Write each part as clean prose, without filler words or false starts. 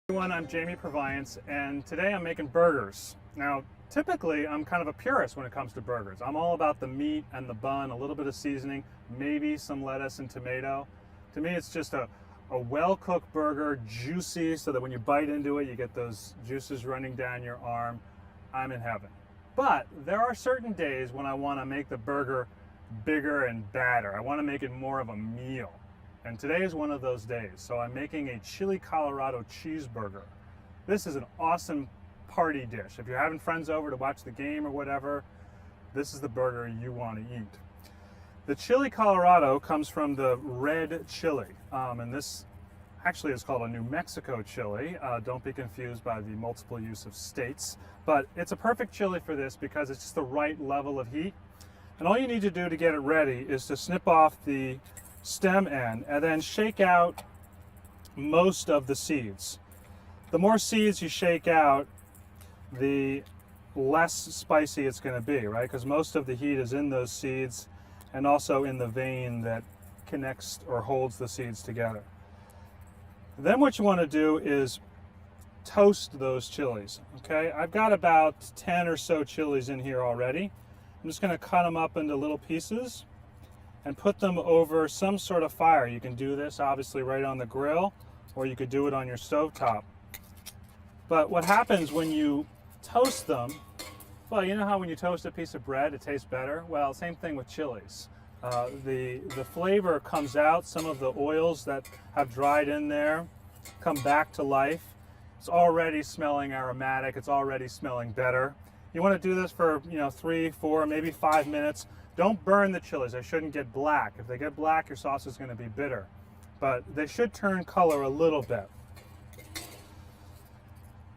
Everyone, I'm Jamie Proviance, and today I'm making burgers. Now, typically I'm kind of a purist when it comes to burgers. I'm all about the meat and the bun, a little bit of seasoning, maybe some lettuce and tomato. To me, it's just a well-cooked burger, juicy, so that when you bite into it, you get those juices running down your arm. I'm in heaven. But there are certain days when I want to make the burger bigger and badder. I want to make it more of a meal. And today is one of those days. So I'm making a Chile Colorado cheeseburger. This is an awesome party dish. If you're having friends over to watch the game or whatever, this is the burger you want to eat. The Chile Colorado comes from the red chili. And this actually is called a New Mexico chili. Don't be confused by the multiple use of states. But it's a perfect chili for this because it's just the right level of heat. And all you need to do to get it ready is to snip off the stem end and then shake out most of the seeds. The more seeds you shake out, the less spicy it's going to be, right? Because most of the heat is in those seeds and also in the vein that connects or holds the seeds together. Then what you want to do is toast those chilies. Okay, I've got about 10 or so chilies in here already. I'm just going to cut them up into little pieces and put them over some sort of fire. You can do this obviously right on the grill, or you could do it on your stovetop. But what happens when you toast them, well, you know how when you toast a piece of bread it tastes better? Well, same thing with chilies. The flavor comes out, some of the oils that have dried in there come back to life. It's already smelling aromatic, it's already smelling better. You want to do this for 3, 4, maybe 5 minutes. Don't burn the chilies. They shouldn't get black. If they get black, your sauce is going to be bitter. But they should turn color a little bit.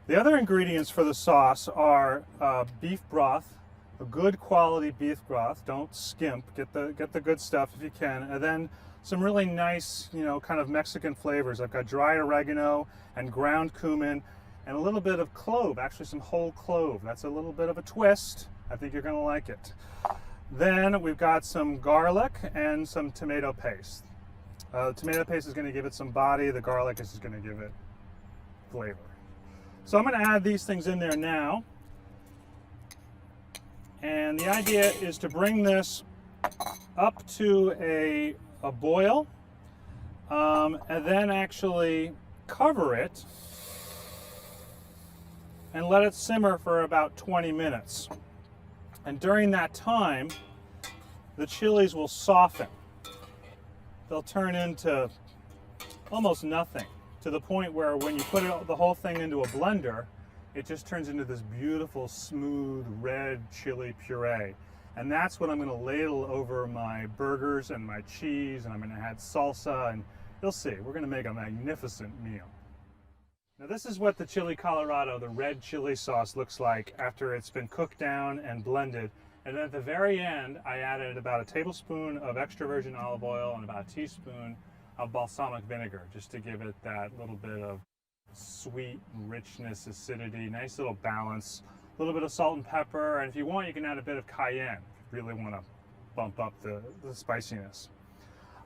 The other ingredients for the sauce are beef broth, a good quality beef broth. Don't skimp. Get the good stuff if you can. And then some really nice, kind of Mexican flavors. I've got dried oregano and ground cumin and a little bit of clove, actually some whole clove. That's a little bit of a twist. I think you're going to like it. Then we've got some garlic and some tomato paste. The tomato paste is going to give it some body. The garlic is just going to give it flavor. So I'm going to add these things in there now. And the idea is to bring this up to a boil and then actually cover it and let it simmer for about 20 minutes. And during that time, the chilies will soften. They'll turn into almost nothing, to the point where when you put the whole thing into a blender, it just turns into this beautiful, smooth, red chili puree. And that's what I'm going to ladle over my burgers and my cheese, and I'm going to add salsa, and you'll see, we're going to make a magnificent meal. Now this is what the Chile Colorado, the red chili sauce, looks like after it's been cooked down and blended. And then at the very end, I added about a tablespoon of extra virgin olive oil and about a teaspoon of balsamic vinegar, just to give it that little bit of sweet richness, acidity, nice little balance. A little bit of salt and pepper, and if you want, you can add a bit of cayenne if you really want to bump up the spiciness.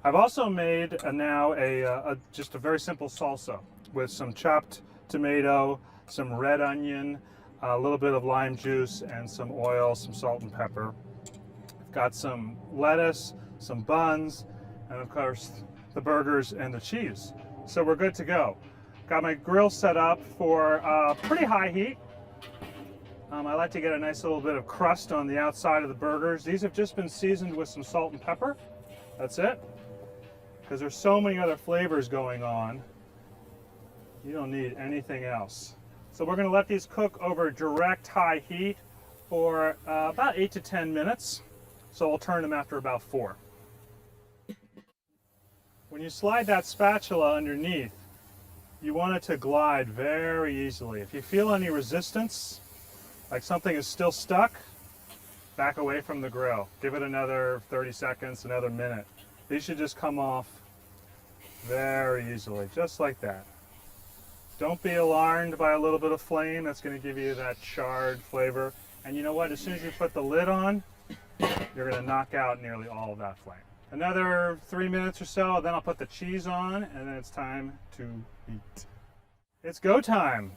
I've also made now just a very simple salsa with some chopped tomato, some red onion, a little bit of lime juice, and some oil, some salt and pepper. I've got some lettuce, some buns, and of course the burgers and the cheese. So we're good to go. Got my grill set up for pretty high heat. I like to get a nice little bit of crust on the outside of the burgers. These have just been seasoned with some salt and pepper. That's it. Because there's so many other flavors going on, you don't need anything else. So we're going to let these cook over direct high heat for about 8 to 10 minutes. So we'll turn them after about 4. When you slide that spatula underneath, you want it to glide very easily. If you feel any resistance, like something is still stuck, back away from the grill. Give it another 30 seconds, another minute. These should just come off very easily, just like that. Don't be alarmed by a little bit of flame. That's going to give you that charred flavor. And you know what? As soon as you put the lid on, you're going to knock out nearly all of that flame. Another 3 minutes or so, then I'll put the cheese on, and then it's time to eat. It's go time.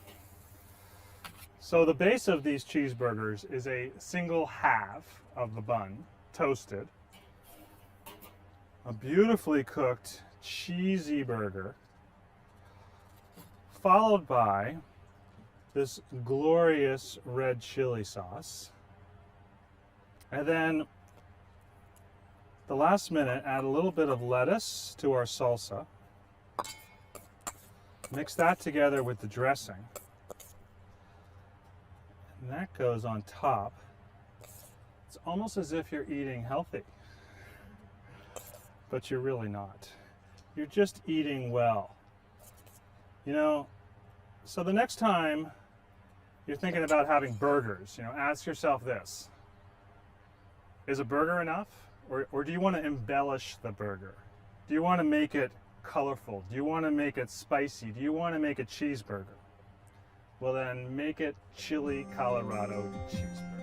So the base of these cheeseburgers is a single half of the bun, toasted. A beautifully cooked cheesy burger, followed by this glorious red chili sauce. And then the last minute, add a little bit of lettuce to our salsa. Mix that together with the dressing. And that goes on top. It's almost as if you're eating healthy, but you're really not. You're just eating well. You know, so the next time you're thinking about having burgers, ask yourself this. Is a burger enough? Or do you want to embellish the burger? Do you want to make it colorful? Do you want to make it spicy? Do you want to make a cheeseburger? Well then, make it Chile Colorado cheeseburger.